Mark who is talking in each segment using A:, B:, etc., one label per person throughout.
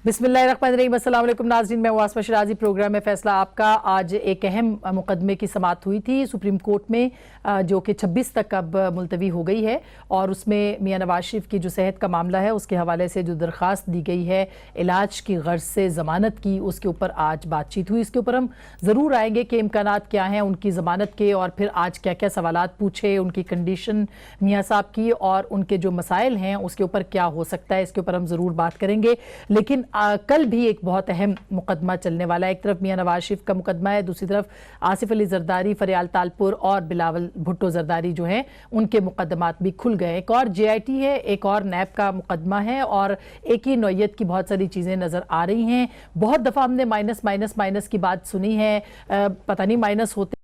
A: बिस्मिल्लाहिर्रहमानिर्रहीम। अस्सलाम वालेकुम नाज़रीन, मैं आसमा शिराजी। प्रोग्राम में फैसला आपका। आज एक अहम मुकदमे की समाअत हुई थी सुप्रीम कोर्ट में, जो कि 26 तक अब मुलतवी हो गई है, और उसमें मियां नवाज शरीफ की जो सेहत का मामला है उसके हवाले से जो दरख्वास्त दी गई है इलाज की गर्ज से ज़मानत की, उसके ऊपर आज बातचीत हुई। इसके ऊपर हम ज़रूर आएंगे कि इम्कानात क्या हैं उनकी ज़मानत के, और फिर आज क्या क्या सवालात पूछे, उनकी कंडीशन मियां साहब की, और उनके जो मसाइल हैं उसके ऊपर क्या हो सकता है, इसके ऊपर हम ज़रूर बात करेंगे। लेकिन कल भी एक बहुत अहम मुकदमा चलने वाला है। एक तरफ मियां नवाज शरीफ का मुकदमा है, दूसरी तरफ आसिफ अली जरदारी, फरियाल तालपुर और बिलावल भुट्टो जरदारी जो हैं उनके मुकदमात भी खुल गए। एक और JIT है, एक और नैब का मुकदमा है, और एक ही नौयत की बहुत सारी चीज़ें नज़र आ रही हैं। बहुत दफ़ा हमने माइनस की बात सुनी है, पता नहीं माइनस होते,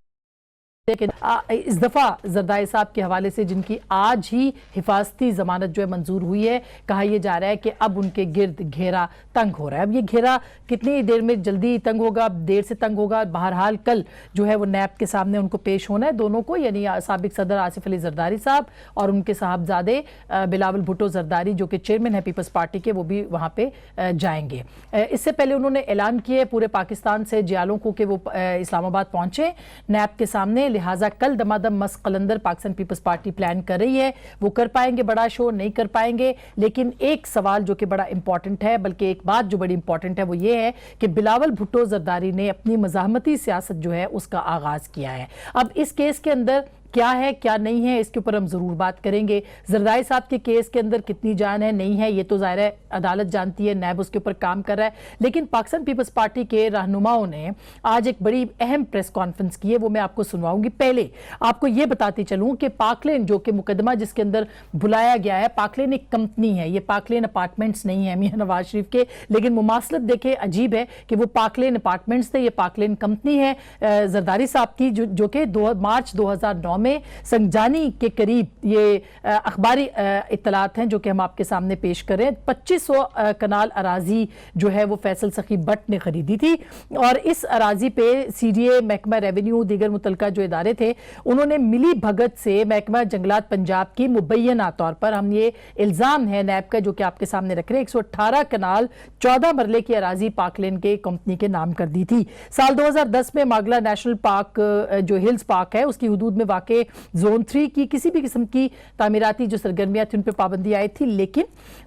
A: लेकिन इस दफ़ा जरदारी साहब के हवाले से जिनकी आज ही हिफाजती ज़मानत जो है मंजूर हुई है, कहा यह जा रहा है कि अब उनके गिर्द घेरा तंग हो रहा है। अब ये घेरा कितनी देर में जल्दी तंग होगा, देर से तंग होगा, बहरहाल कल जो है वो नैब के सामने उनको पेश होना है, दोनों को, यानी साबिक सदर आसिफ अली जरदारी साहब और उनके साहबजादे बिलावल भुट्टो जरदारी जो कि चेयरमैन है पीपल्स पार्टी के, वो भी वहाँ पे जाएंगे। इससे पहले उन्होंने ऐलान किए पूरे पाकिस्तान से जियालों को कि वो इस्लामाबाद पहुँचे नैब के सामने, लिहाजा कल दमादम मस्त कलंदर पाकिस्तान पीपल्स पार्टी प्लान कर रही है। वो कर पाएंगे बड़ा शो, नहीं कर पाएंगे। लेकिन एक सवाल जो कि बड़ा इंपॉर्टेंट है, बल्कि एक बात जो बड़ी इंपॉर्टेंट है, वो ये है कि बिलावल भुट्टो जरदारी ने अपनी मज़ाहमती सियासत जो है उसका आगाज किया है। अब इस केस के अंदर क्या है क्या नहीं है, इसके ऊपर हम जरूर बात करेंगे। जरदारी साहब के केस के अंदर कितनी जान है नहीं है, ये तो जाहिर है अदालत जानती है, नैब उसके ऊपर काम कर रहा है। लेकिन पाकिस्तान पीपल्स पार्टी के रहनुमाओं ने आज एक बड़ी अहम प्रेस कॉन्फ्रेंस की है, वो मैं आपको सुनवाऊंगी। पहले आपको ये बताती चलूं कि पाकलेन जो कि मुकदमा जिसके अंदर बुलाया गया है, पाकलेन एक कंपनी है, ये पाकलेन अपार्टमेंट्स नहीं है मियां नवाज शरीफ के। लेकिन मुमासलत देखे अजीब है कि वो पाकलेन अपार्टमेंट्स थे, ये पाकलेन कंपनी है जरदारी साहब की, जो कि मार्च 2009 में संजानी के करीब, ये अखबारी इत्तलात हैं जो कि हम आपके सामने पेश कर रहे हैं, 2500 कनाल अराजी जो है वो फैसल सखी बट ने खरीदी थी, और इस अराजी पे CDA, महकमा रेवेन्यू, दीगर मुतलका जो इदारे थे, उन्होंने मिली भगत से महकमा जंगलात पंजाब की मुबैना तौर पर, हम ये इल्ज़ाम है नैब का जो कि आपके सामने रख रहे हैं, 118 कनाल 14 मरले की अराजी पाकलेन के कंपनी के नाम कर दी थी। साल 2010 में मागला नेशनल पार्क जो हिल्स पार्क है उसकी हदूद में वाक़ जोन 3 की किसी भी किस्म की तामीराती जो सरगर्मियां थी उन पर पाबंदी आई थी, लेकिन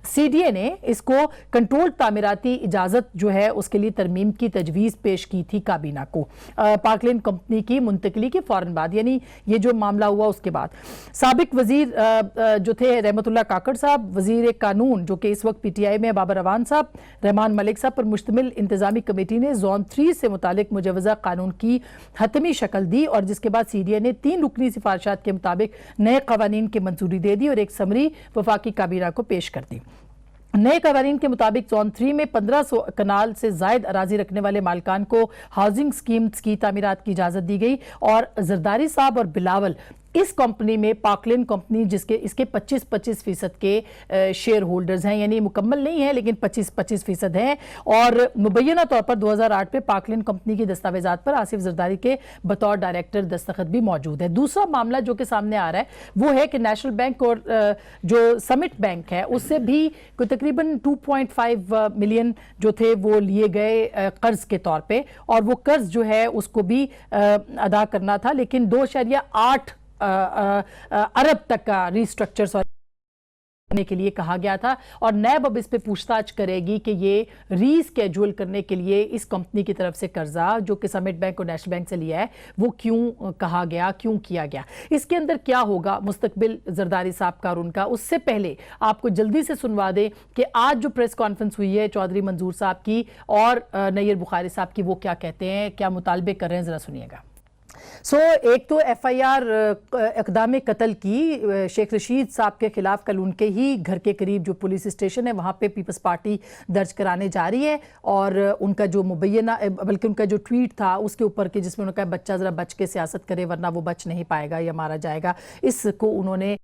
A: CDA ने इसको कंट्रोल तामीराती इजाजत जो है उसके लिए तरमीम की तजवीज़ पेश की थी काबीना को, पाकलेन कंपनी की मुंतकली के फौरन बाद, यानी ये जो मामला हुआ उसके बाद। साबिक वजीर जो थे रहमतुल्लाह काकड़ साहब, वजीर कानून जो कि इस वक्त PTI में बाबर अवान साहब, रहमान मलिक साहब पर मुश्तमिल इंतजामी कमेटी ने जोन 3 से मुतालिक मुजवजा कानून की हतमी शक्ल दी, और जिसके बाद CDA ने 3 रुकनी सिफारिशात के मुताबिक नए कवानीन की मंजूरी दे दी और एक समरी वफाकी काबीना को पेश कर दी। नए कवानीन के मुताबिक जोन 3 में 1500 कनाल से जायद अराजी रखने वाले मालिकान को हाउसिंग स्कीम्स की तामीरात की इजाजत दी गई, और जरदारी साहब और बिलावल इस कंपनी में, पाकलेन कंपनी जिसके इसके 25% के शेयर होल्डर्स हैं, यानी मुकम्मल नहीं है लेकिन 25% हैं, और मुबैना तौर पर 2008 में पाकलेन कंपनी की दस्तावेजात पर आसिफ जरदारी के बतौर डायरेक्टर दस्तखत भी मौजूद है। दूसरा मामला जो कि सामने आ रहा है वो है कि नेशनल बैंक और जो समिट बैंक है उससे भी तकरीबन 2.5 मिलियन जो थे वो लिए गए कर्ज के तौर पर, और वो कर्ज जो है उसको भी अदा करना था, लेकिन 2.8 अरब तक का रिस्ट्रक्चर करने के लिए कहा गया था, और नैब अब इस पे पूछताछ करेगी कि ये रीस्केड्यूल करने के लिए इस कंपनी की तरफ से कर्जा जो कि समिट बैंक और नेशनल बैंक से लिया है वो क्यों कहा गया, क्यों किया गया, इसके अंदर क्या होगा मुस्तकबिल जरदारी साहब का और उनका। उससे पहले आपको जल्दी से सुनवा दें कि आज जो प्रेस कॉन्फ्रेंस हुई है चौधरी मंजूर साहब की और नैयर बुखारी साहब की, वो क्या कहते हैं, क्या मुतालबे कर रहे हैं, जरा सुनिएगा। एक तो FIR इक़दाम कत्ल की शेख रशीद साहब के खिलाफ कल उनके ही घर के करीब जो पुलिस स्टेशन है वहाँ पे पीपल्स पार्टी दर्ज कराने जा रही है, और उनका जो मुबैना, बल्कि उनका जो ट्वीट था उसके ऊपर कि जिसमें उन्होंने कहा बच्चा ज़रा बच के सियासत करे वरना वो बच नहीं पाएगा या मारा जाएगा, इसको उन्होंने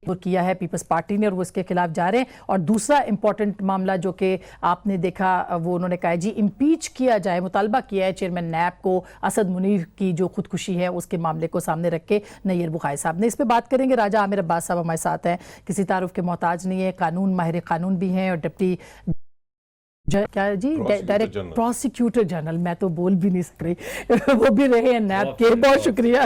A: किया है पीपल्स पार्टी ने, और वो इसके खिलाफ जा रहे हैं। और दूसरा इंपॉर्टेंट मामला जो कि आपने देखा वो उन्होंने कहा जी इम्पीच किया जाए, मुतालबा किया है चेयरमैन नैब को असद मुनीर की जो खुदकुशी है उसके मामले को सामने रख के नैयर बुखारी साहब ने। इस पर बात करेंगे। राजा आमिर अब्बास साहब हमारे साथ हैं, किसी तारुफ के मोहताज नहीं है, कानून माहिर कानून भी हैं और डिप्टी क्या जी, डायरेक्ट प्रोसिक्यूटर जनरल, मैं तो बोल भी नहीं सक रही वो भी रहे हैं नैब के, बहुत शुक्रिया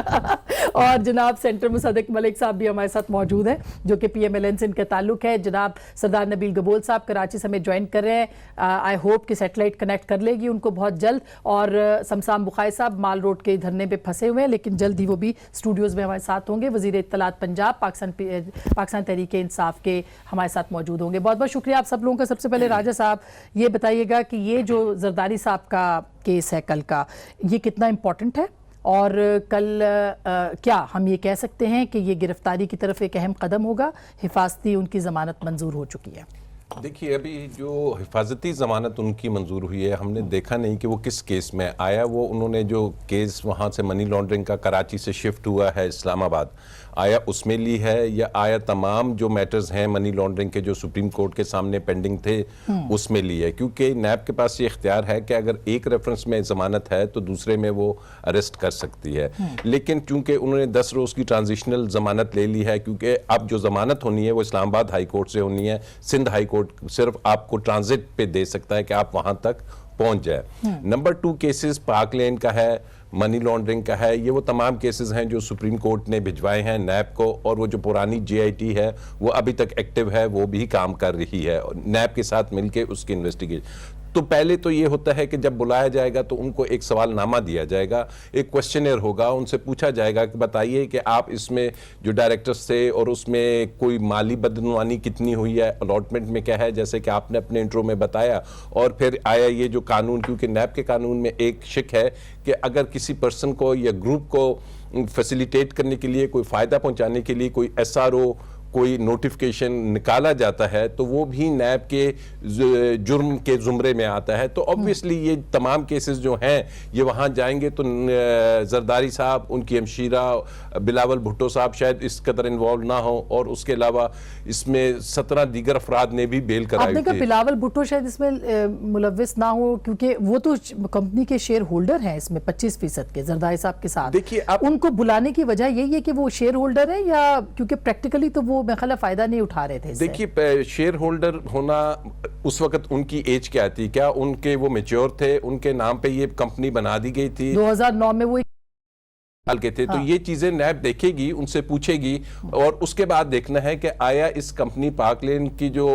A: और जनाब सेंटर मुसद्दिक मलिक साहब भी हमारे साथ मौजूद हैं जो कि PMLN से इनका ताल्लुक है। जनाब सरदार नबील गबोल साहब कराची से हमें ज्वाइन कर रहे हैं, आई होप कि सैटेलाइट कनेक्ट कर लेगी उनको बहुत जल्द, और समसाम बुखारी साहब माल रोड के धरने पे फंसे हुए हैं लेकिन जल्द ही वो भी स्टूडियोज़ में हमारे साथ होंगे। वज़ीर इत्तलात पंजाब पाकिस्तान तहरीक इंसाफ के हमारे साथ मौजूद होंगे। बहुत बहुत शुक्रिया आप सब लोगों का। सबसे पहले राजा साहब ये बताइएगा कि ये जो जरदारी साहब का केस है कल का, ये कितना इम्पोर्टेंट है, और कल क्या हम ये कह सकते हैं कि ये गिरफ्तारी की तरफ एक अहम कदम होगा? हिफाजती उनकी ज़मानत मंजूर हो चुकी है।
B: देखिए, अभी जो हिफाजती ज़मानत उनकी मंजूर हुई है, हमने देखा नहीं कि वो किस केस में आया। वो उन्होंने जो केस वहाँ से मनी लॉन्ड्रिंग का कराची से शिफ्ट हुआ है इस्लामाबाद, आया उसमें ली है, या आया तमाम जो मैटर्स हैं मनी लॉन्ड्रिंग के जो सुप्रीम कोर्ट के सामने पेंडिंग थे उसमें ली है। क्योंकि नैब के पास ये इख्तियार है कि अगर एक रेफरेंस में ज़मानत है तो दूसरे में वो अरेस्ट कर सकती है। लेकिन चूंकि उन्होंने 10 रोज़ की ट्रांजिशनल ज़मानत ले ली है, क्योंकि अब जो ज़मानत होनी है वो इस्लामाबाद हाई कोर्ट से होनी है, सिंध हाई कोर्ट सिर्फ आपको ट्रांजिट पे दे सकता है कि आप वहाँ तक पहुँच जाए। नंबर 2 केसेस पाक लेन का है, मनी लॉन्ड्रिंग का है, ये वो तमाम केसेस हैं जो सुप्रीम कोर्ट ने भिजवाए हैं नैब को, और वो जो पुरानी JIT है वो अभी तक एक्टिव है, वो भी काम कर रही है नैब के साथ मिलके उसकी इन्वेस्टिगेशन। तो पहले तो ये होता है कि जब बुलाया जाएगा तो उनको एक सवालनामा दिया जाएगा, एक क्वेश्चनर होगा, उनसे पूछा जाएगा कि बताइए कि आप इसमें जो डायरेक्टर्स थे और उसमें कोई माली बदनवानी कितनी हुई है, अलॉटमेंट में क्या है, जैसे कि आपने अपने इंट्रो में बताया। और फिर आया ये जो कानून, क्योंकि नैब के कानून में एक शिक है कि अगर किसी पर्सन को या ग्रुप को फैसिलिटेट करने के लिए, कोई फ़ायदा पहुँचाने के लिए कोई SRO कोई नोटिफिकेशन निकाला जाता है तो वो भी नैब के जुर्म के जुमरे में आता है। तो ऑब्वियसली ये तमाम केसेस जो हैं ये वहाँ जाएंगे तो जरदारी साहब, उनकी हमशीरा बिलावल भुट्टो साहब शायद इस कदर इन्वॉल्व ना हो, और उसके अलावा इसमें 17 दीगर अफराद ने भी बेल कराई थी।
A: बिलावल भुट्टो शायद इसमें मुलव्विस ना हो क्योंकि वो तो कंपनी के शेयर होल्डर हैं इसमें 25% के जरदारी साहब के साथ।
B: देखिए,
A: उनको बुलाने की वजह यही है कि वो शेयर होल्डर है, या क्योंकि प्रैक्टिकली तो वो मेरा फायदा नहीं उठा रहे थे?
B: देखिए, शेयर होल्डर होना उस वक्त उनकी एज क्या थी, क्या उनके वो मैच्योर थे, उनके नाम पे ये कंपनी बना दी गई थी
A: 2009 में वो
B: के थे। तो ये चीजें नैब देखेगी, उनसे पूछेगी, और उसके बाद देखना है कि आया इस कंपनी पाक लेन की जो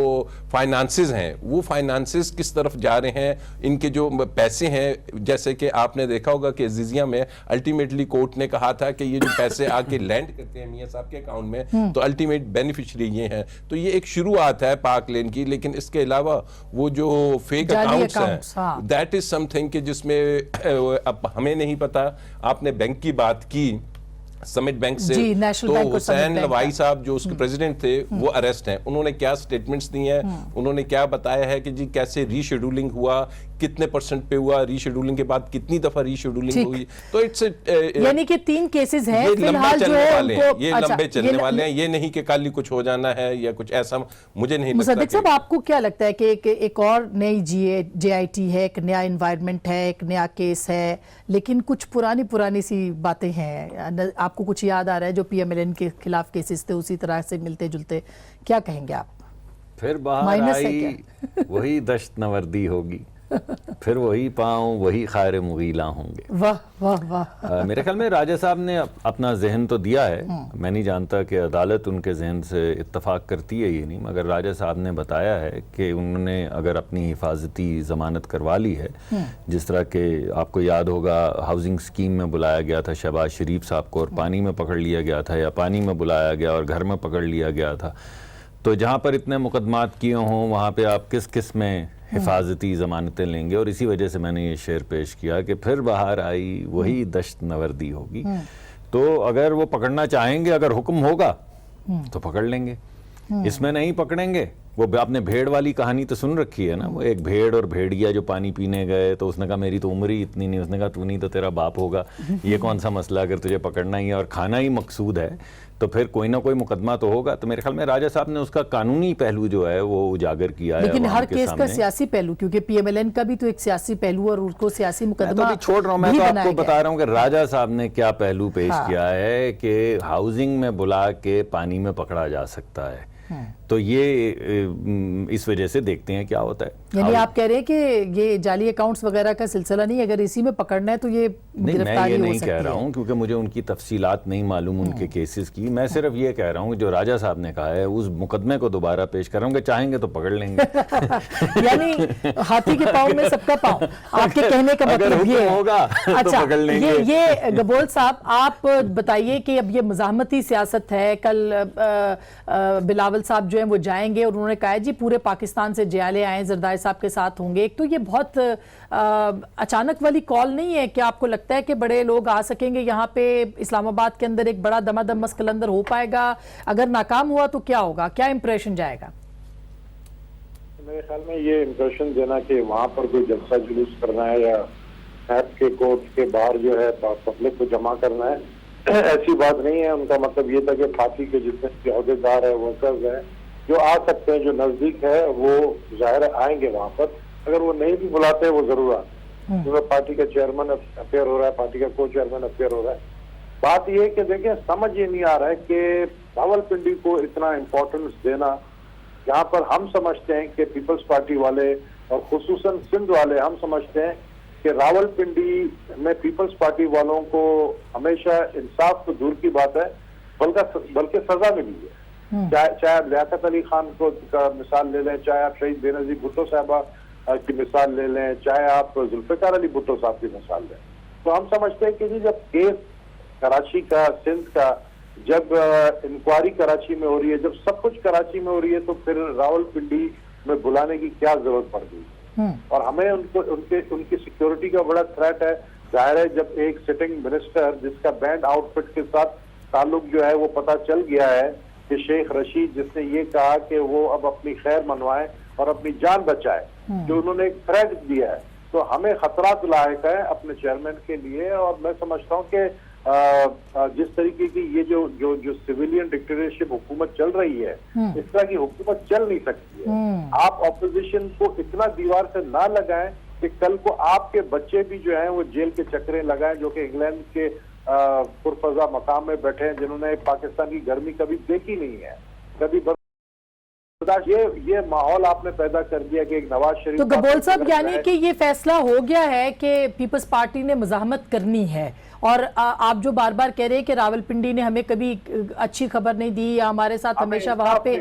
B: फाइनेंसेस हैं वो फाइनेंसेस किस तरफ जा रहे हैं, इनके जो पैसे हैं। जैसे कि आपने देखा होगा कि अजीजिया में अल्टीमेटली कोर्ट ने कहा था कि ये जो पैसे आके लैंड करते हैं मियां साहब के अकाउंट में, तो अल्टीमेट बेनिफिशियरी ये हैं। तो ये एक शुरुआत है पाक लेन की, लेकिन इसके अलावा वो जो फेक अकाउंट्स हैं, दैट इज समथिंग कि जिसमें अब हमें नहीं पता। आपने बैंक की बात की समिट बैंक से, तो हुसैन लवाई साहब जो उसके प्रेसिडेंट थे वो अरेस्ट हैं। उन्होंने क्या स्टेटमेंट्स दी हैं, उन्होंने क्या बताया है कि जी कैसे रीशेड्यूलिंग हुआ, कितने % पे हुआ, रीशेड्यूलिंग के बाद कितनी दफा रीशेड्यूलिंग हुई। तो इट्स
A: यानी कि 3 केसेस हैं फिलहाल जो
B: ये लंबे चलने वाले हैं, ये नहीं कि कल ही कुछ हो जाना है या कुछ ऐसा मुझे नहीं लगता।
A: मुसद्दिक साहब, आपको क्या लगता है कि एक और नई JIT है, एक नया एनवायरनमेंट है, एक नया केस है, लेकिन कुछ पुरानी सी बातें हैं? आपको कुछ याद आ रहा है जो PMLN के खिलाफ केसेस थे उसी तरह से मिलते जुलते? क्या कहेंगे आप?
C: फिर बाहर आई वही दश्त नवर्दी होगी, फिर वही पाँव वही खायर मुगीला होंगे।
A: वाह वाह वाह।
C: मेरे ख्याल में राजा साहब ने अपना जहन तो दिया है, मैं नहीं जानता कि अदालत उनके जहन से इत्तफाक करती है ये नहीं, मगर राजा साहब ने बताया है कि उन्होंने अगर अपनी हिफाजती ज़मानत करवा ली है, जिस तरह के आपको याद होगा हाउसिंग स्कीम में बुलाया गया था शहबाज शरीफ साहब को और पानी में पकड़ लिया गया था, या पानी में बुलाया गया और घर में पकड़ लिया गया था। तो जहाँ पर इतने मुकदमात किए हों वहाँ पे आप किस किस में हिफाजती ज़मानतें लेंगे, और इसी वजह से मैंने ये शेर पेश किया कि फिर बाहर आई वही दश्त नवर्दी होगी। तो अगर वो पकड़ना चाहेंगे, अगर हुक्म होगा तो पकड़ लेंगे, इसमें नहीं पकड़ेंगे। वो आपने भेड़ वाली कहानी तो सुन रखी है ना, वो एक भेड़ और भेड़िया जो पानी पीने गए, तो उसने कहा मेरी तो उम्र ही इतनी नहीं, उसने कहा तू नहीं तो तेरा बाप होगा, ये कौन सा मसला, अगर तुझे पकड़ना ही है और खाना ही मकसूद है तो फिर कोई ना कोई मुकदमा तो होगा। तो मेरे ख्याल में राजा साहब ने उसका कानूनी पहलू जो है वो उजागर किया है।
A: लेकिन हर केस का सियासी पहलू, क्योंकि PMLN का भी तो एक सियासी पहलू और उसको सियासी मुकदमा
C: तो छोड़ रहा हूँ, मैं तो आपको बता रहा हूँ कि राजा साहब ने क्या पहलू पेश किया है कि हाउसिंग में बुला के पानी में पकड़ा जा सकता है। تو یہ اس وجہ سے دیکھتے ہیں کیا ہوتا ہے.
A: یعنی آپ کہہ رہے ہیں کہ یہ جعلی اکاؤنٹس وغیرہ کا سلسلہ نہیں، اگر اسی میں پکڑنا ہے تو یہ
C: نہیں، میں یہ نہیں کہہ رہا
A: ہے.
C: ہوں کیونکہ مجھے ان کی تفصیلات نہیں معلوم ان کے کیسز کی. میں صرف یہ کہہ رہا ہوں کہ جو راجہ صاحب نے کہا ہے اس مقدمے کو دوبارہ پیش کر رہا ہوں کہ چاہیں گے تو پکڑ لیں گے.
A: یعنی ہاتھی کے پاؤں میں سب کا پاؤں، آپ کے کہنے کا مطلب یہ
C: ہوگا تو
A: اچھا
C: پکڑ لیں گے.
A: یہ گبول صاحب آپ بتائیے کہ اب یہ مزاحمتی سیاست ہے. کل بلاول صاحب جو ہیں وہ جائیں گے اور انہوں نے کہا جی پورے پاکستان سے جیالے آئیں، زرداری صاحب کے ساتھ ہوں گے. ایک تو یہ بہت اچانک والی کال نہیں ہے کہ آپ کو لگتا ہے کہ بڑے لوگ آ سکیں گے یہاں پہ اسلام آباد کے اندر، ایک بڑا دما دم مسکلندر ہو پائے گا؟ اگر ناکام ہوا تو کیا ہوگا، کیا امپریشن جائے گا؟
D: میرے خیال میں یہ امپریشن دینا کہ وہاں پر کوئی جلسہ جلوس کرنا ہے یا نیب کے کورٹ کے باہر جو ہے پبلک کو جمع کرنا ہے، ایسی بات نہیں ہے. ان کا مطلب یہ تھا کہ پارٹی کے جتنے بھی عہدیدار ہیں، ورکرز ہیں جو آ سکتے ہیں، جو نزدیک ہے وہ ظاہر آئیں گے وہاں پر. اگر وہ نہیں بھی بلاتے وہ ضرور آتے، کیونکہ پارٹی کا چیئرمین اپیئر ہو رہا ہے، پارٹی کا کو چیئرمین اپیئر ہو رہا ہے. بات یہ ہے کہ دیکھیں سمجھ یہ نہیں آ رہا ہے کہ راولپنڈی کو اتنا امپورٹنس دینا، جہاں پر ہم سمجھتے ہیں کہ پیپلز پارٹی والے اور خصوصاً سندھ والے ہم سمجھتے ہیں کہ راولپنڈی میں پیپلز پارٹی والوں کو ہمیشہ انصاف تو دور کی بات ہے بلکہ سزا ملی ہے. چاہے آپ لیاقت علی خان کو مثال لے لیں، چاہے آپ شہید بینظیر بھٹو صاحبہ کی مثال لے لیں، چاہے آپ ذوالفقار علی بھٹو صاحب کی مثال لیں. تو ہم سمجھتے ہیں کہ جی جب کیس کراچی کا، سندھ کا، جب انکوائری کراچی میں ہو رہی ہے، جب سب کچھ کراچی میں ہو رہی ہے، تو پھر راولپنڈی میں بلانے کی کیا ضرورت پڑ گئی؟ اور ہمیں ان کی سیکیورٹی کا بڑا تھریٹ ہے. ظاہر ہے جب ایک سٹنگ منسٹر جس کا بینڈ آؤٹ فٹ کے ساتھ تعلق جو ہے وہ پتہ چل گیا ہے کہ شیخ رشید جس نے یہ کہا کہ وہ اب اپنی خیر منوائے اور اپنی جان بچائے، جو انہوں نے ایک تھریٹ دیا ہے، تو ہمیں خطرات لاحق ہے اپنے چیئرمین کے لیے. اور میں سمجھتا ہوں کہ جس طریقے کی یہ جو سویلین ڈکٹیٹرشپ حکومت چل رہی ہے، اس طرح کی حکومت چل نہیں سکتی ہے. آپ اپوزیشن کو اتنا دیوار سے نہ لگائیں کہ کل کو آپ کے بچے بھی جو ہیں وہ جیل کے چکریں لگائیں، جو کہ انگلینڈ کے پرفضا مقام میں بیٹھے ہیں، جنہوں نے پاکستان کی گرمی کبھی دیکھی نہیں ہے، کبھی یہ ماحول آپ نے پیدا کر دیا کہ ایک نواز شریف.
A: تو گبول صاحب یعنی کہ یہ فیصلہ ہو گیا ہے کہ پیپلز پارٹی نے مزاحمت کرنی ہے، اور آپ جو بار بار کہہ رہے ہیں کہ راولپنڈی نے ہمیں کبھی اچھی خبر نہیں دی یا ہمارے ساتھ ہمیشہ وہاں پہ،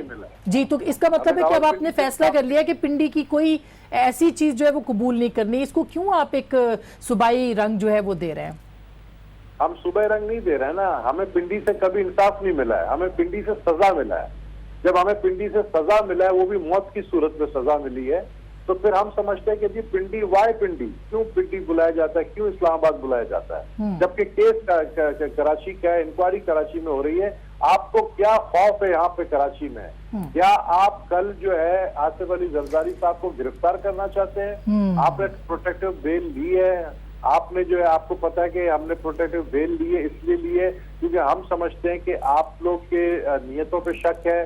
A: جی تو اس کا مطلب ہے کہ اب آپ نے فیصلہ کر لیا کہ پنڈی کی کوئی ایسی چیز جو ہے وہ قبول نہیں کرنی. اس کو کیوں آپ ایک صوبائی رنگ جو ہے وہ دے رہے ہیں؟
D: ہم صوبائی رنگ نہیں دے رہے ہیں نا، ہمیں پنڈی سے کبھی انصاف نہیں ملا ہے، ہمیں پنڈی سے سزا ملا ہے. جب ہمیں پنڈی سے سزا ملا ہے، وہ بھی موت کی صورت میں سزا ملی ہے، تو پھر ہم سمجھتے ہیں کہ جی پنڈی، وائی پنڈی، کیوں پنڈی بلایا جاتا ہے، کیوں اسلام آباد بلایا جاتا ہے، جبکہ کیس کراچی کا ہے، انکوائری کراچی میں ہو رہی ہے. آپ کو کیا خوف ہے یہاں پہ کراچی میں؟ کیا آپ کل جو ہے آصف علی زرداری صاحب کو گرفتار کرنا چاہتے ہیں؟ آپ نے پروٹیکٹیو بیل لی ہے، آپ نے جو ہے، آپ کو پتا ہے کہ ہم نے پروٹیکٹیو بیل لی ہے، اس لیے لی ہے کیونکہ ہم سمجھتے ہیں کہ آپ لوگ کے نیتوں پہ شک ہے.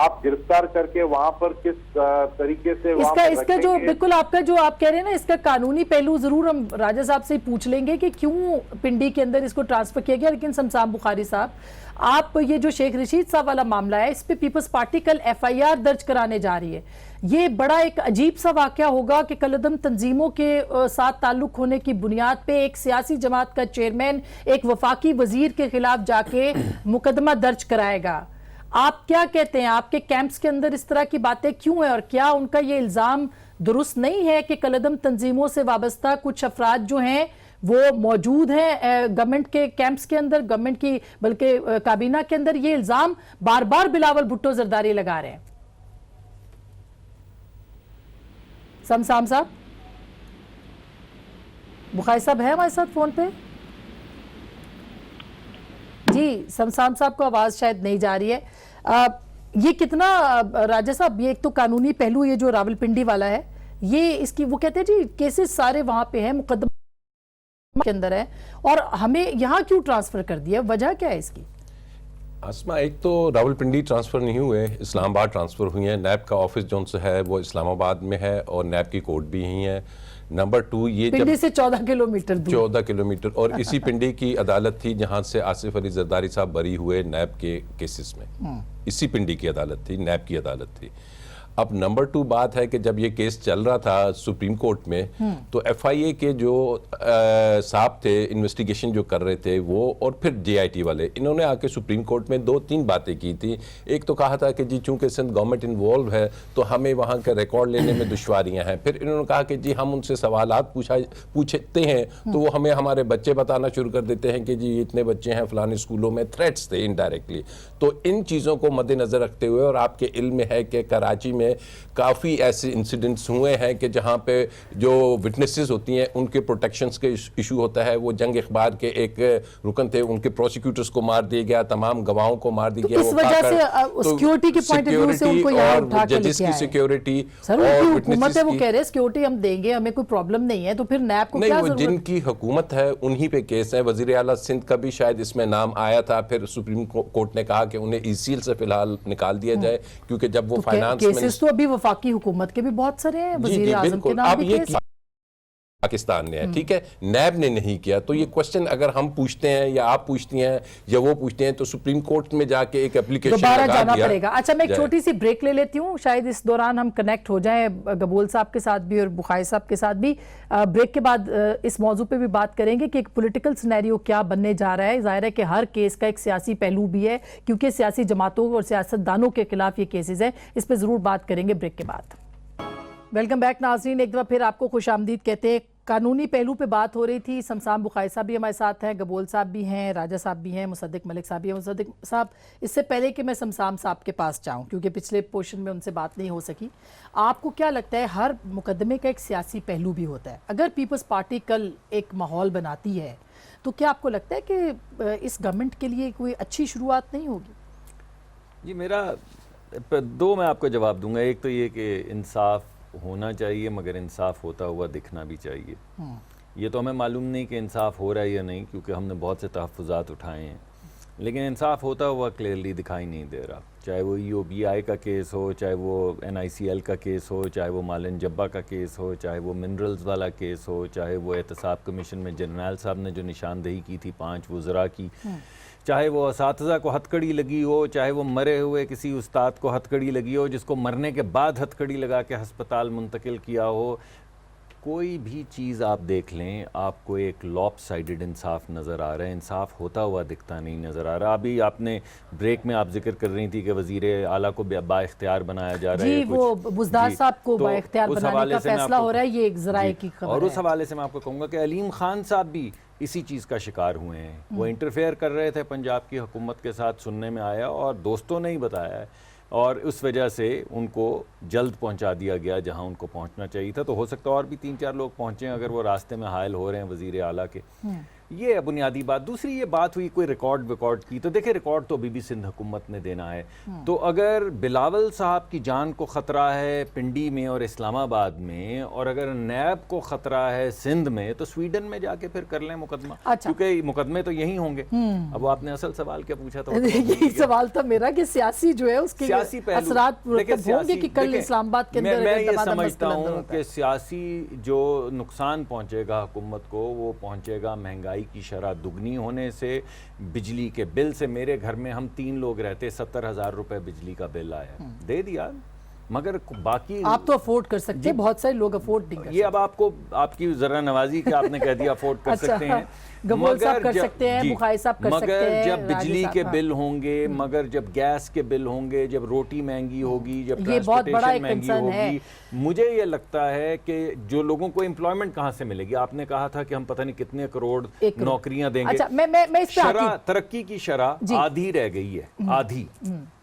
D: آپ گرفتار کر کے وہاں پر کس طریقے سے
A: اس کا جو بالکل آپ کا جو آپ کہہ رہے ہیں نا، اس کا قانونی پہلو ضرور ہم راجہ صاحب سے پوچھ لیں گے کہ کیوں پنڈی کے اندر اس کو ٹرانسفر کیا گیا. لیکن سمسام بخاری صاحب، آپ یہ جو شیخ رشید صاحب والا معاملہ ہے، اس پہ پیپلز پارٹی کل FIR درج کرانے جا رہی ہے. یہ بڑا ایک عجیب سا واقعہ ہوگا کہ کلعدم تنظیموں کے ساتھ تعلق ہونے کی بنیاد پہ ایک سیاسی جماعت کا چیئرمین ایک وفاقی وزیر کے خلاف جا کے مقدمہ درج کرائے گا. آپ کیا کہتے ہیں؟ آپ کے کیمپس کے اندر اس طرح کی باتیں کیوں ہیں، اور کیا ان کا یہ الزام درست نہیں ہے کہ کلعدم تنظیموں سے وابستہ کچھ افراد جو ہیں وہ موجود ہیں گورنمنٹ کے کیمپس کے اندر، گورنمنٹ کی بلکہ کابینہ کے اندر؟ یہ الزام بار بار بلاول بھٹو زرداری لگا رہے ہیں. سمسام صاحب، بخاری صاحب ہے ہمارے ساتھ فون پہ؟ جی سمسام صاحب کو آواز شاید نہیں جا رہی ہے. یہ کتنا راجہ صاحب، یہ ایک تو قانونی پہلو یہ جو راولپنڈی والا ہے، یہ اس کی وہ کہتے ہیں جی کیسز سارے وہاں پہ ہیں، مقدمہ کے اندر ہے، اور ہمیں یہاں کیوں ٹرانسفر کر دیا؟ وجہ کیا ہے اس کی؟
B: आसमा, एक तो रावलपिंडी ट्रांसफ़र नहीं हुए, इस्लामाबाद ट्रांसफ़र हुई हैं। नैब का ऑफिस जो से है वो इस्लामाबाद में है और नैब की कोर्ट भी यहीं है। नंबर 2, ये
A: पिंडी से 14 किलोमीटर दूर।
B: 14 किलोमीटर, और इसी पिंडी की अदालत थी जहां से आसिफ अली जरदारी साहब बरी हुए नैब के केसेस में। इसी पिंडी की अदालत थी, नैब की अदालत थी। अब नंबर 2 बात है कि जब ये केस चल रहा था सुप्रीम कोर्ट में, तो FIA के जो साहब थे इन्वेस्टिगेशन जो कर रहे थे वो, और फिर JIT वाले, इन्होंने आके सुप्रीम कोर्ट में 2-3 बातें की थी। एक तो कहा था कि जी चूंकि सिंध गवर्नमेंट इन्वॉल्व है तो हमें वहाँ का रिकॉर्ड लेने में दुश्वारियाँ हैं। फिर इन्होंने कहा कि जी हम उनसे सवालात पूछते हैं तो वो हमें हमारे बच्चे बताना शुरू कर देते हैं कि जी इतने बच्चे हैं फलाने स्कूलों में, थ्रेट्स थे इनडायरेक्टली। तो इन चीज़ों को मद्देनज़र रखते हुए, और आपके इल्म में है कि कराची में काफ़ी ऐसे इंसिडेंट्स हुए हैं कि जहाँ पे जो विटनेसेस होती हैं उनके प्रोटेक्शंस के इशू होता है। वो जंग इखबार के एक रुकन थे, उनके प्रोसिक्यूटर्स को मार दिया गया, तमाम गवाहों को मार दिया गया।
A: इस वजह से सिक्योरिटी के पॉइंट ऑफ व्यू से उनको यहाँ उठा के लेके आए।
B: सिक्योरिटी
A: सर, उनकी हुकूमत है, वो कह रहे हैं सिक्योरिटी हम देंगे, हमें कोई प्रॉब्लम नहीं है, तो फिर नैब को क्या जरूरत?
B: जिनकी हुकूमत है उन्हीं पे केस है। वजीर आला सिंध का भी शायद इसमें नाम आया था, फिर सुप्रीम कोर्ट ने कहा कि उन्हें ECL से फिलहाल निकाल दिया जाए, क्योंकि जब वो फाइनेंस
A: केसेस तो अभी वफाकी हुकूमत के भी बहुत सारे हैं, वजीर आज़म के नाम भी केस।
B: पाकिस्तान ने है, ठीक है, नैब ने नहीं किया। तो ये क्वेश्चन अगर हम पूछते हैं या आप पूछती हैं या वो पूछते हैं तो सुप्रीम कोर्ट में जाके एक एप्लीकेशन
A: दोबारा जाना पड़ेगा। अच्छा, मैं एक छोटी सी ब्रेक ले लेती हूँ, शायद इस दौरान हम कनेक्ट हो जाएं गबोल साहब के साथ भी और बुखारी साहब के साथ भी। ब्रेक के बाद इस मौजू पे भी बात करेंगे कि एक पॉलिटिकल सिनेरियो क्या बनने जा रहा है। जाहिर है कि हर केस का एक सियासी पहलू भी है, क्योंकि सियासी जमातों और सियासतदानों के खिलाफ ये केसेस हैं। इस पर जरूर बात करेंगे ब्रेक के बाद। वेलकम बैक नाज़रीन, एक दफ़ा फिर आपको खुशामदीद कहते हैं। कानूनी पहलू पे बात हो रही थी। शमशान बुखारी साहब भी हमारे साथ हैं, गबोल साहब भी हैं, राजा साहब भी हैं, मुसद्दिक मलिक साहब भी हैं। मुसद्दिक साहब, इससे पहले कि मैं शमशान साहब के पास जाऊं, क्योंकि पिछले पोर्शन में उनसे बात नहीं हो सकी, आपको क्या लगता है हर मुकदमे का एक सियासी पहलू भी होता है? अगर पीपल्स पार्टी कल एक माहौल बनाती है तो क्या आपको लगता है कि इस गवर्नमेंट के लिए कोई अच्छी शुरुआत नहीं होगी?
C: जी, मेरा 2 मैं आपको जवाब दूंगा। एक तो ये कि इंसाफ होना चाहिए, मगर इंसाफ होता हुआ दिखना भी चाहिए। ये तो हमें मालूम नहीं कि इंसाफ हो रहा है या नहीं, क्योंकि हमने बहुत से तहफ़्फ़ुज़ात उठाए हैं, लेकिन इंसाफ होता हुआ क्लियरली दिखाई नहीं दे रहा। चाहे वो EOBI का केस हो, चाहे वो NICL का केस हो, चाहे वो मालन जब्बा का केस हो, चाहे वो मिनरल्स वाला केस हो, चाहे वो एहतसाब कमीशन में जनरल साहब ने जो निशानदेही की थी 5 वज़रा की, चाहे वो असातिज़ा को हथकड़ी लगी हो, चाहे वो मरे हुए किसी उस्ताद को हथकड़ी लगी हो जिसको मरने के बाद हथकड़ी लगा के हस्पताल मुंतकिल किया हो। कोई भी चीज़ आप देख लें, आपको एक लॉपसाइडेड इंसाफ नज़र आ रहा है, इंसाफ होता हुआ दिखता नहीं नज़र आ रहा। अभी आपने ब्रेक में आप जिक्र कर रही थी कि वज़ीर आला को बाइख्तियार बनाया जा रहा है।
A: जी, वो बुज़दार साहब को बाइख्तियार बनाने का फैसला हो रहा है, ये एक ज़राए की खबर है।
C: और उस हवाले से मैं आपको कहूँगा कि अलीम खान साहब भी इसी चीज़ का शिकार हुए हैं। वो इंटरफेयर कर रहे थे पंजाब की हुकूमत के साथ, सुनने में आया, और दोस्तों ने ही बताया है, और उस वजह से उनको जल्द पहुंचा दिया गया जहां उनको पहुंचना चाहिए था। तो हो सकता है और भी 3-4 लोग पहुंचे अगर वो रास्ते में हायल हो रहे हैं वज़ीर आला के। ये बुनियादी बात। दूसरी ये बात हुई कोई रिकॉर्ड की, तो देखिए रिकॉर्ड तो अभी भी सिंध हुकूमत ने देना है। तो अगर बिलावल साहब की जान को ख़तरा है पिंडी में और इस्लामाबाद में, और अगर नैब को ख़तरा है सिंध में, तो स्वीडन में जाके फिर कर लें मुकदमा।
A: अच्छा।
C: क्योंकि मुकदमे तो यहीं होंगे। अब वो आपने असल सवाल क्या पूछा था?
A: यही सवाल था मेरा कि सियासी जो है उसके
C: सियासी
A: असरात होंगे कि कल इस्लामाबाद के अंदर।
C: मैं ये समझता हूँ कि सियासी जो नुकसान पहुँचेगा हुकूमत को, वो पहुँचेगा महंगाई की शरह दुगनी होने से, बिजली के बिल से। मेरे घर में हम 3 लोग रहते, 70,000 रुपए बिजली का बिल आया, दे दिया। मगर बाकी
A: आप तो अफोर्ड कर सकते हैं, बहुत सारे लोग अफोर्ड नहीं कर सकते।
C: ये अब आपको आपकी जरा नवाजी कि आपने कह दिया अफोर्ड कर सकते हैं।
A: गबोल साहब कर सकते हैं, बुखारी साहब कर सकते हैं,
C: मगर जब बिजली के बिल होंगे, मगर जब गैस के बिल होंगे, जब रोटी महंगी होगी, जब ट्रांसपोर्टेशन महंगी होगी, मुझे ये लगता है कि जो लोगों को एम्प्लॉयमेंट कहाँ से मिलेगी? आपने कहा था कि हम पता नहीं कितने करोड़ नौकरियां देंगे।
A: अच्छा, मैं
C: शरह तरक्की की शरह आधी रह गई है, आधी,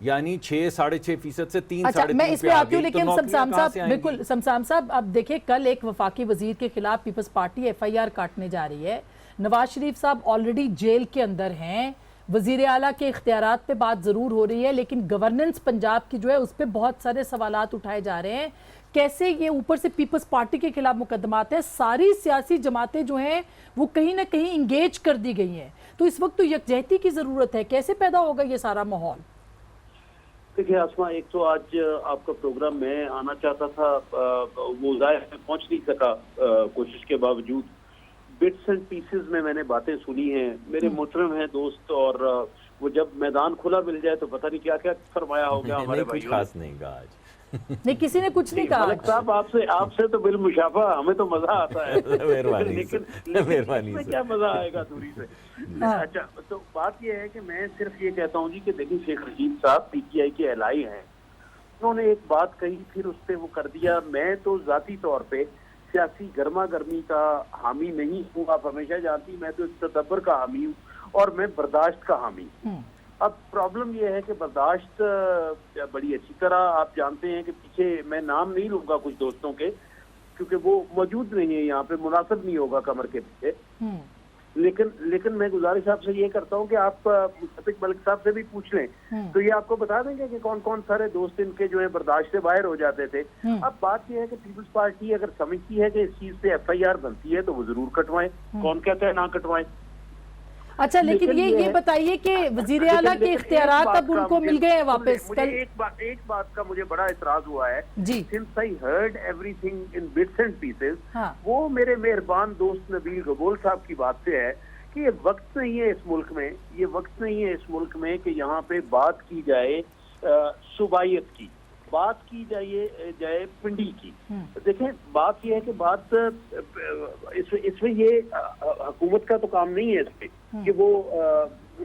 C: यानी 6-6.5% से 3-3.5%।
A: मैं इस पे आती हूँ, लेकिन शमशान साहब, बिल्कुल शमशान साहब, अब देखिए कल एक वफाकी वजीर के खिलाफ पीपल्स पार्टी FIR काटने जा रही है। नवाज शरीफ साहब ऑलरेडी जेल के अंदर हैं, وزیر اعلیٰ کے اختیارات پہ بات ضرور ہو رہی ہے لیکن گورننس پنجاب کی جو ہے اس پہ بہت سارے سوالات اٹھائے جا رہے ہیں. کیسے یہ اوپر سے پیپلز پارٹی کے خلاف مقدمات ہیں, ساری سیاسی جماعتیں جو ہیں وہ کہیں نہ کہیں انگیج کر دی گئی ہیں, تو اس وقت تو یکجہتی کی ضرورت ہے. کیسے پیدا ہوگا یہ سارا ماحول؟
E: دیکھیے آسما, ایک تو آج آپ کا پروگرام میں آنا چاہتا تھا, وہ ظاہر ہے پہنچ نہیں سکا کوشش کے باوجود. بٹس اینڈ پیسز میں نے باتیں سنی ہیں, میرے محترم ہیں دوست, اور وہ جب میدان کھلا مل جائے تو پتہ نہیں کیا کیا فرمایا ہوگا ہمارے
C: کچھ خاص نہیں کہا آج.
A: نہیں, کسی نے کچھ نہیں کہا.
E: ملک صاحب آپ سے تو بالمشافہ ہمیں تو مزہ آتا ہے, لیکن کیا مزہ آئے گا دوری سے. اچھا, تو بات یہ ہے کہ میں صرف یہ کہتا ہوں جی کہ دیکھیں شیخ رشید صاحب پی ٹی آئی کے الائی ہیں, انہوں نے ایک بات کہی پھر اس پہ وہ کر دیا. میں تو ذاتی طور پہ سیاسی گرما گرمی کا حامی نہیں ہوں, آپ ہمیشہ جانتی, میں تو تدبر کا حامی ہوں اور میں برداشت کا حامی ہوں. اب پرابلم یہ ہے کہ برداشت بڑی اچھی طرح آپ جانتے ہیں کہ پیچھے میں نام نہیں لوں گا کچھ دوستوں کے کیونکہ وہ موجود نہیں ہے یہاں پہ, مناسب نہیں ہوگا کمر کے پیچھے. لیکن میں گزارش آپ سے یہ کرتا ہوں کہ آپ مشفق ملک صاحب سے بھی پوچھ لیں تو یہ آپ کو بتا دیں گے کہ کون کون سارے دوست ان کے جو ہے برداشت سے باہر ہو جاتے تھے. اب بات یہ ہے کہ پیپلز پارٹی اگر سمجھتی ہے کہ اس چیز پہ ایف آئی آر بنتی ہے تو وہ ضرور کٹوائیں, کون کہتا ہے نہ کٹوائیں.
A: اچھا, لیکن یہ بتائیے کہ وزیر اعلیٰ کے اختیارات اب ان کو مل گئے ہیں واپس.
E: ایک بات کا مجھے بڑا اعتراض ہوا ہے, since I heard everything in bits and pieces, وہ میرے مہربان دوست نبیل گبول صاحب کی بات سے ہے کہ یہ وقت نہیں ہے اس ملک میں, یہ وقت نہیں ہے اس ملک میں کہ یہاں پہ بات کی جائے صوبائیت کی, بات کی جائے پنڈی کی. دیکھیں بات یہ ہے کہ بات اس میں یہ حکومت کا تو کام نہیں ہے اس پہ کہ وہ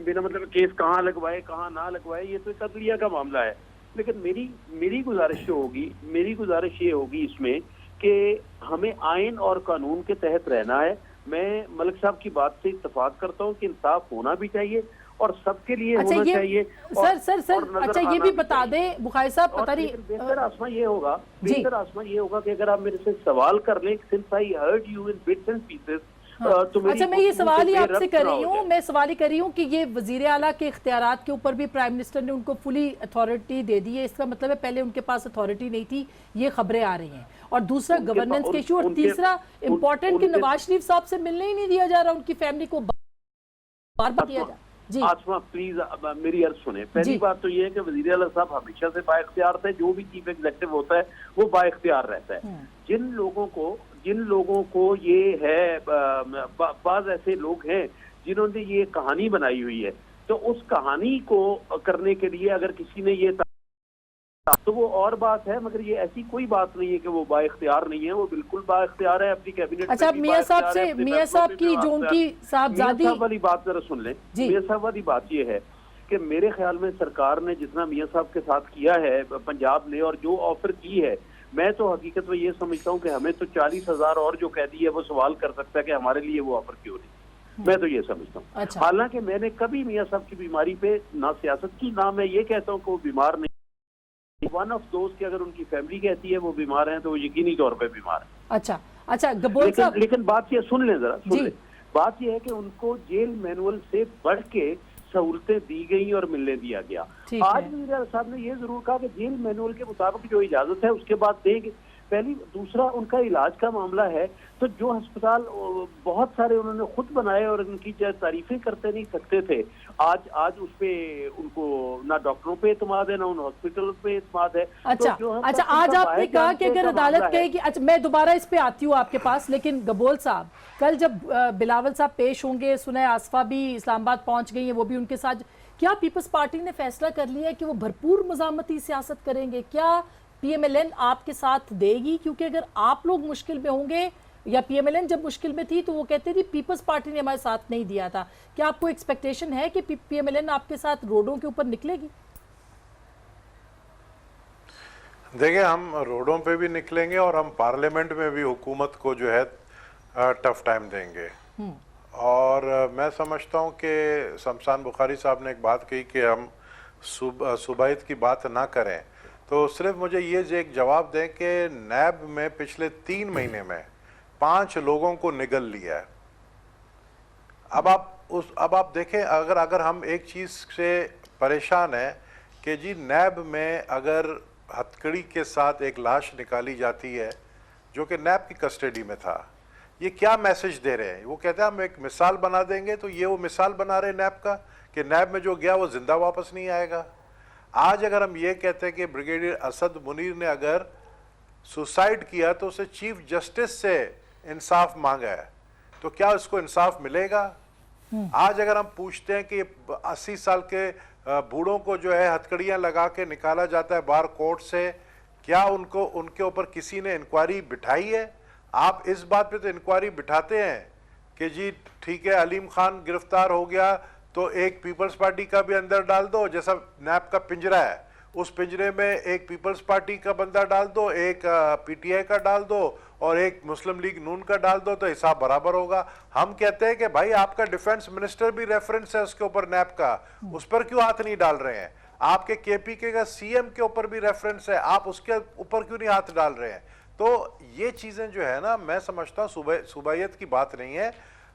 E: بنا مطلب کیس کہاں لگوائے کہاں نہ لگوائے, یہ تو عدلیہ کا معاملہ ہے. لیکن میری گزارش یہ ہوگی اس میں کہ ہمیں آئین اور قانون کے تحت رہنا ہے. میں ملک صاحب کی بات سے اتفاق کرتا ہوں کہ انصاف ہونا بھی چاہیے اور سب کے لیے ہونا چاہیے.
A: سر اچھا یہ بھی بتا دیں بخاری صاحب, پتہ نہیں
E: بہتر آسما یہ ہوگا کہ اگر آپ میرے سے سوال کر لیں since I heard you in bits and pieces.
A: اچھا, میں یہ سوال ہی آپ سے کر رہی ہوں کہ یہ وزیر اعلیٰ کے اختیارات کے اوپر بھی پرائم منسٹر نے ان کو فلی اتھارٹی دے دی ہے, اس کا مطلب ہے پہلے ان کے پاس اتھارٹی نہیں تھی, یہ خبریں آ رہی ہیں. اور دوسرا گورننس کے ایشو, اور تیسرا امپورٹنٹ کہ نواز شریف صاحب سے ملنے ہی نہیں دیا جا رہا, ان کی فیملی کو بار بار دیا جا. جی
E: آسما پلیز میری عرض سنیں. پہلی بات تو یہ ہے کہ وزیر اعلیٰ صاحب ہمیشہ سے با اختیار تھے, جو بھی چیف ایگزیکٹو ہوتا ہے وہ با اختیار رہتا ہے. جن لوگوں کو یہ ہے, بعض ایسے لوگ ہیں جنہوں نے یہ کہانی بنائی ہوئی ہے, تو اس کہانی کو کرنے کے لیے اگر کسی نے یہ تو وہ اور بات ہے, مگر یہ ایسی کوئی بات نہیں ہے کہ وہ با اختیار نہیں ہے, وہ بالکل با اختیار ہے اپنی کیبنٹ.
A: اچھا, میاں صاحب کی جو ان کی صاحبزادی,
E: میاں صاحب والی بات ذرا سن لیں. میاں صاحب والی بات یہ ہے کہ میرے خیال میں سرکار نے جتنا میاں صاحب کے ساتھ کیا ہے پنجاب نے, اور جو آفر کی ہے, میں تو حقیقت میں یہ سمجھتا ہوں کہ ہمیں تو 40,000 اور جو قیدی ہے وہ سوال کر سکتا ہے کہ ہمارے لیے وہ آفر کیوں نہیں. میں تو یہ سمجھتا ہوں. حالانکہ میں نے کبھی میاں صاحب کی بیماری پہ نہ سیاست کی, نہ میں یہ کہتا ہوں کہ وہ بیمار نہیں. ون آف دوز کہ اگر ان کی فیملی کہتی ہے وہ بیمار ہیں تو وہ یقینی طور پہ بیمار ہیں.
A: اچھا گبول صاحب,
E: لیکن بات یہ سن لیں ذرا, سن لیں. بات یہ ہے کہ ان کو جیل مینول سے بڑھ کے سہولتیں دی گئی اور ملنے دیا گیا. آج وزیر اعلیٰ صاحب نے یہ ضرور کہا کہ جیل مینول کے مطابق جو اجازت ہے اس کے بعد دیں گے. پہلی دوسرا ان کا علاج کا معاملہ ہے, تو جو ہسپتال بہت سارے انہوں نے خود بنائے اور ان کی تعریفیں کرتے نہیں سکتے تھے, آج اس پہ ان کو نہ ڈاکٹروں پہ اعتماد ہے نہ ان ہاسپٹل پہ اعتماد ہے.
A: اچھا آج آپ نے کہا کہ اگر عدالت کہے کہ, اچھا میں دوبارہ اس پہ آتی ہوں آپ کے پاس, لیکن گبول صاحب کل جب بلاول صاحب پیش ہوں گے, سنیں آصفہ بھی اسلام آباد پہنچ گئی ہیں, وہ بھی ان کے ساتھ, کیا پیپلز پارٹی نے فیصلہ کر لیا ہے کہ وہ بھرپور مزاحمتی سیاست کریں گے؟ کیا پی ایم ایل این آپ کے ساتھ دے گی؟ کیونکہ اگر آپ لوگ مشکل میں ہوں گے, یا پی ایم ایل این جب مشکل میں تھی تو وہ کہتے تھی پیپلز پارٹی نے ہمارے ساتھ نہیں دیا تھا, کیا آپ کو ایکسپیکٹیشن ہے کہ پی ایم ایل این آپ کے ساتھ روڈوں کے اوپر نکلے گی؟
F: دیکھیں, ہم روڈوں پہ بھی نکلیں گے اور ہم پارلیمنٹ میں بھی حکومت کو جو ہے ٹف ٹائم دیں گے. اور میں سمجھتا ہوں کہ شمسان بخاری صاحب نے ایک بات کہی کہ ہم صوبائیت کی بات نہ کریں, تو صرف مجھے یہ ایک جواب دیں کہ نیب میں پچھلے 3 مہینے میں 5 لوگوں کو نگل لیا ہے. اب آپ अब आप देखें, अगर हम एक चीज़ से परेशान हैं कि जी नैब में अगर हथकड़ी के साथ एक लाश निकाली जाती है जो कि नैब की कस्टडी में था, ये क्या मैसेज दे रहे हैं? वो कहते हैं हम एक मिसाल बना देंगे, तो ये वो मिसाल बना रहे हैं नैब का कि नैब में जो गया वो जिंदा वापस नहीं आएगा। आज अगर हम ये कहते हैं कि ब्रिगेडियर असद मुनीर ने अगर सुसाइड किया तो उसे चीफ जस्टिस से इंसाफ मांगा है, तो क्या उसको इंसाफ मिलेगा? आज अगर हम पूछते हैं कि 80 साल के बूढ़ों को जो है हथकड़ियां लगा के निकाला जाता है बार कोर्ट से, क्या उनके ऊपर किसी ने इंक्वायरी बिठाई है? आप इस बात पे तो इंक्वायरी बिठाते हैं कि जी ठीक है अलीम खान गिरफ्तार हो गया तो एक पीपल्स पार्टी का भी अंदर डाल दो, जैसा नैब का पिंजरा है उस पिंजरे में एक पीपल्स पार्टी का बंदा डाल दो, एक पीटीआई का डाल दो और एक मुस्लिम लीग नून का डाल दो, तो हिसाब बराबर होगा। हम कहते हैं कि भाई आपका डिफेंस मिनिस्टर भी रेफरेंस है उसके ऊपर नैब का, उस पर क्यों हाथ नहीं डाल रहे हैं? आपके केपीके का सीएम के ऊपर भी रेफरेंस है, आप उसके ऊपर क्यों नहीं हाथ डाल रहे हैं? तो ये चीजें जो है ना, मैं समझता हूँ सुबैयत की बात नहीं है।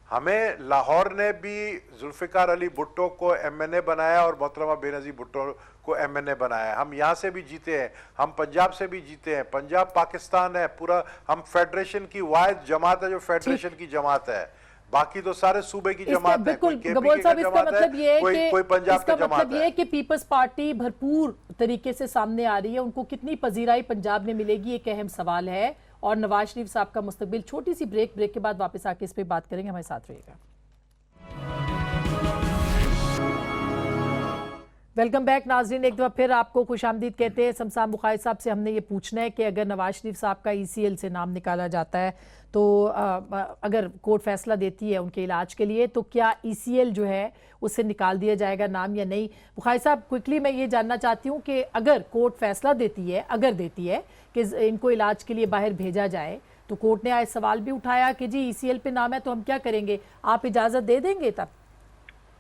F: हमें लाहौर ने भी जुल्फिकार अली भुट्टो को एमएनए बनाया और मोहतरमा बेनज़ीर भुट्टो को एमएनए बनाया। हम यहाँ से भी जीते हैं, हम पंजाब से भी जीते हैं, पंजाब पाकिस्तान है पूरा, हम फेडरेशन की वाहिद जमात है जो फेडरेशन की जमात है, बाकी तो सारे सूबे की जमात है।
A: बिल्कुल गबोल साहब, इसका मतलब ये है कि
F: कोई पंजाब का जमात है
A: कि पीपल्स पार्टी भरपूर तरीके से सामने आ रही है, उनको कितनी पजीराई पंजाब में मिलेगी एक अहम सवाल है, और नवाज शरीफ साहब का मुस्तकबिल। छोटी सी ब्रेक के बाद वापस आके इस पे बात करेंगे, हमारे साथ रहिएगा। वेलकम बैक नाजरीन, एक दफा फिर आपको खुशामदीद कहते हैं। शमशान बुखारी साहब से हमने ये पूछना है कि अगर नवाज शरीफ साहब का ईसीएल से नाम निकाला जाता है तो अगर कोर्ट फैसला देती है उनके इलाज के लिए, तो क्या ईसीएल जो है उससे निकाल दिया जाएगा नाम या नहीं? बुखारी साहब, क्विकली मैं ये जानना चाहती हूँ कि अगर कोर्ट फैसला देती है कि इनको इलाज के लिए बाहर भेजा जाए, तो कोर्ट ने आज सवाल भी उठाया कि जी ईसीएल पे नाम है तो हम क्या करेंगे, आप इजाजत दे देंगे तब?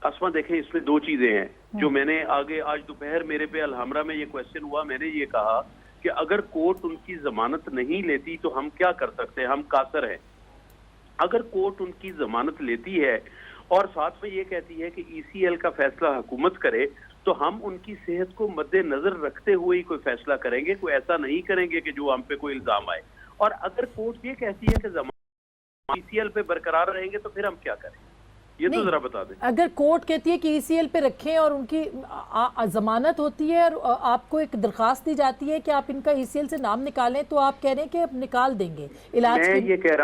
E: अस्मा देखें, इसमें दो चीजें हैं जो मैंने आगे आज दोपहर मेरे पे अलहमरा में ये क्वेश्चन हुआ, मैंने ये कहा कि अगर कोर्ट उनकी जमानत नहीं लेती तो हम क्या कर सकते हैं, हम कासर हैं। अगर कोर्ट उनकी जमानत लेती है और साथ में ये कहती है कि ईसीएल का फैसला हुकूमत करे, तो हम उनकी सेहत को मद्देनजर रखते हुए ही कोई फैसला करेंगे, कोई ऐसा नहीं करेंगे कि जो हम पे कोई इल्जाम आए। और अगर कोर्ट ये कहती है कि जमानत ईसीएल पे बरकरार रहेंगे तो फिर हम क्या करें, ये तो जरा बता दें।
A: अगर कोर्ट कहती है कि ईसीएल पे रखें और उनकी जमानत होती है और आपको एक दरखास्त दी जाती है कि आप इनका ईसीएल से नाम निकालें, तो आप कह रहे हैं कि आप निकाल देंगे इलाज?
E: मैं ये कह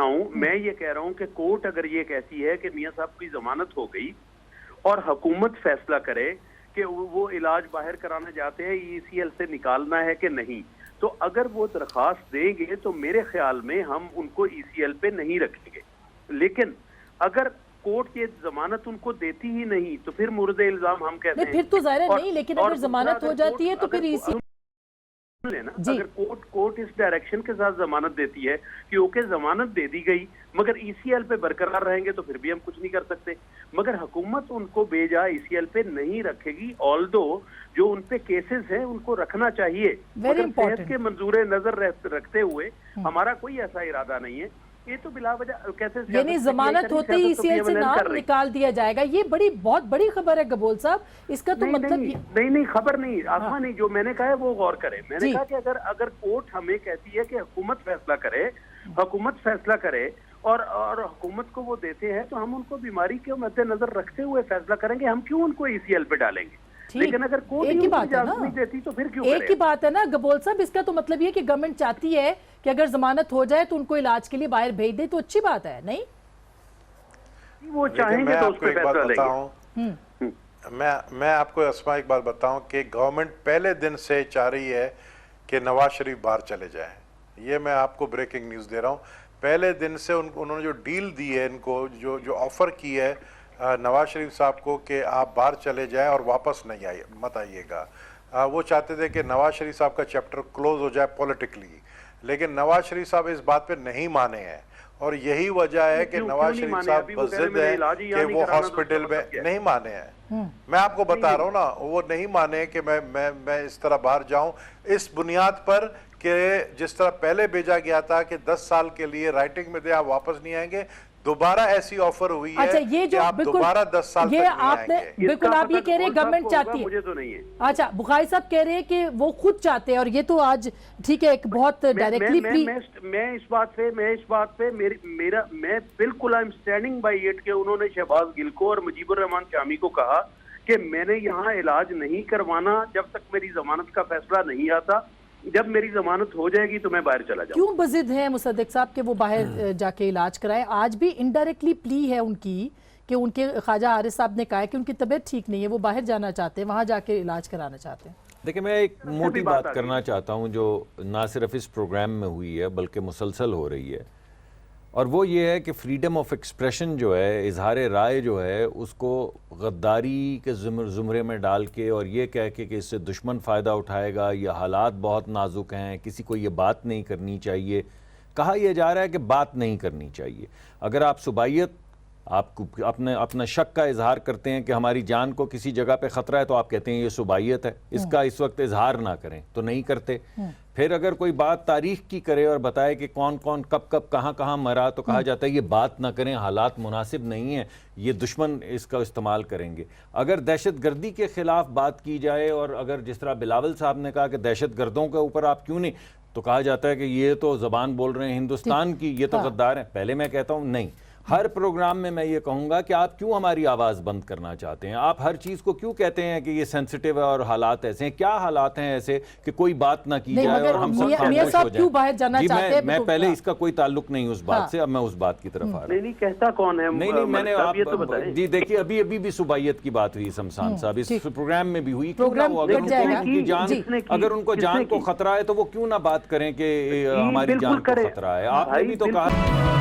E: रहा हूँ कि कोर्ट अगर ये कहती है कि मियां साहब की जमानत हो गई और हुकूमत फैसला करे कि वो इलाज बाहर कराने जाते हैं, ईसीएल से निकालना है कि नहीं, तो अगर वो दरखास्त देंगे तो मेरे ख्याल में हम उनको ईसीएल पे नहीं रखेंगे। लेकिन अगर कोर्ट की जमानत उनको देती ही नहीं तो फिर मुर्दे इल्जाम हम कहते हैं।
A: फिर तो जाहिर है नहीं, लेकिन अगर जमानत हो जाती है तो फिर
E: लेना, अगर कोर्ट इस डायरेक्शन के साथ जमानत देती है कि ओके जमानत दे दी गई मगर ईसीएल पे बरकरार रहेंगे, तो फिर भी हम कुछ नहीं कर सकते। मगर हुकूमत उनको बेजा ईसीएल पे नहीं रखेगी, ऑल्दो जो उन पे केसेस हैं उनको रखना चाहिए, मगर सेहत के मंजूर नजर रखते हुए हमारा कोई ऐसा इरादा नहीं है। ये तो बिला वजह कैसे,
A: यानी जमानत होते ही ईसीएल से नाम निकाल दिया जाएगा, ये बहुत बड़ी खबर है गबोल साहब। इसका तो मतलब
E: नहीं खबर नहीं, आसमान नहीं, जो मैंने कहा है वो गौर करे। मैंने कहा कि अगर कोर्ट हमें कहती है कि हुकूमत फैसला करे और हुकूमत को वो देते हैं, तो हम उनको बीमारी के मद्देनजर रखते हुए फैसला करेंगे, हम क्यों उनको ईसीएल पे डालेंगे। लेकिन अगर कोर्ट
A: एक ही बात है ना,
E: नहीं देती तो फिर क्यों
A: एक ही बात है ना गबोल साहब। इसका तो मतलब ये कि गवर्नमेंट चाहती है कि अगर जमानत हो जाए तो उनको इलाज के लिए बाहर भेज दे, तो अच्छी बात है नहीं?
E: वो चाहेंगे तो उस पे फैसला लेंगे।
F: मैं आपको अस्मा एक बात बताऊं कि गवर्नमेंट पहले दिन से चाह रही है कि नवाज शरीफ बाहर चले जाए। ये मैं आपको ब्रेकिंग न्यूज़ दे रहा हूँ। पहले दिन से उन्होंने जो डील दी है, इनको जो ऑफर की है नवाज शरीफ साहब को कि आप बाहर चले जाएं और वापस नहीं मत आइएगा। वो चाहते थे कि नवाज शरीफ साहब का चैप्टर क्लोज हो जाए पॉलिटिकली, लेकिन नवाज शरीफ साहब इस बात पे नहीं माने हैं और यही वजह है कि नवाज शरीफ साहब बज़िद है कि वो हॉस्पिटल में नहीं माने हैं। मैं आपको बता रहा हूँ ना, वो नहीं माने कि मैं इस तरह बाहर जाऊं, इस बुनियाद पर कि जिस तरह पहले भेजा गया था कि 10 साल के लिए राइटिंग में दे आप वापस नहीं आएंगे, दोबारा ऐसी ऑफर हुई है
A: अच्छा, ये
F: कि
A: जो
F: आप
A: बिल्कुल
F: दोबारा 10 साल
A: ये
F: तक नहीं
A: आपने
F: आएंगे।
A: बिल्कुल आप ये कह रहे हैं गवर्नमेंट चाहती है,
E: मुझे तो नहीं है।
A: अच्छा बुखारी साहब कह रहे हैं कि वो खुद चाहते हैं, और ये तो आज ठीक है एक बहुत डायरेक्टली
E: मैं इस बात पे मैं बिल्कुल I am standing bye it कि उन्होंने शहबाज गिल को और मुजीबुर रहमान शामी को कहा कि मैंने यहाँ इलाज नहीं करवाना जब तक मेरी जमानत का फैसला नहीं आता, जब मेरी जमानत हो जाएगी तो मैं बाहर चला जाऊँ।
A: क्यों बजिद हैं मुसद्दिक साहब कि वो बाहर जाके इलाज कराएं? आज भी इनडायरेक्टली प्ली है उनकी कि उनके ख्वाजा हारिस साहब ने कहा है कि उनकी तबीयत ठीक नहीं है, वो बाहर जाना चाहते हैं, वहाँ जाके इलाज कराना चाहते हैं।
C: देखिए, मैं एक मोटी बात करना चाहता हूँ जो ना सिर्फ इस प्रोग्राम में हुई है बल्कि मुसलसल हो रही है, और वो ये है कि फ्रीडम ऑफ एक्सप्रेशन जो है, इजहार राय जो है, उसको गद्दारी के ज़ुमरे में डाल के और ये कह के कि इससे दुश्मन फ़ायदा उठाएगा, या हालात बहुत नाजुक हैं, किसी को ये बात नहीं करनी चाहिए। कहा यह जा रहा है कि बात नहीं करनी चाहिए। अगर आप सुबाइयत आपको अपना शक का इजहार करते हैं कि हमारी जान को किसी जगह पे ख़तरा है, तो आप कहते हैं ये सुबाइयत है, इसका इस वक्त इजहार ना करें, तो नहीं करते। फिर अगर कोई बात तारीख की करे और बताए कि कौन कौन कब कब कहाँ कहाँ मरा, तो कहा जाता है ये बात ना करें, हालात मुनासिब नहीं है, ये दुश्मन इसका इस्तेमाल करेंगे। अगर दहशत गर्दी के ख़िलाफ़ बात की जाए, और अगर जिस तरह बिलावल साहब ने कहा कि दहशत गर्दों के ऊपर आप क्यों नहीं, तो कहा जाता है कि ये तो ज़बान बोल रहे हैं हिंदुस्तान की, ये तो गद्दार हैं। पहले मैं कहता हूँ नहीं, हर प्रोग्राम में मैं ये कहूँगा कि आप क्यों हमारी आवाज़ बंद करना चाहते हैं? आप हर चीज़ को क्यों कहते हैं कि ये सेंसिटिव है और हालात ऐसे हैं? क्या हालात हैं ऐसे कि कोई बात ना की जाए और हम सब खामोश हो जाएं? मैं पहले इसका कोई ताल्लुक नहीं उस बात से, अब मैं उस बात की तरफ आ रहा हूँ।
E: नहीं कहता कौन है?
C: नहीं मैंने आप जी देखिए, अभी भी सुबाइयत की बात हुई शमशान साहब, इस प्रोग्राम में भी हुई। अगर उनको जान को खतरा है तो वो क्यों ना बात करें कि हमारी जान को खतरा है? आपने भी तो कहा।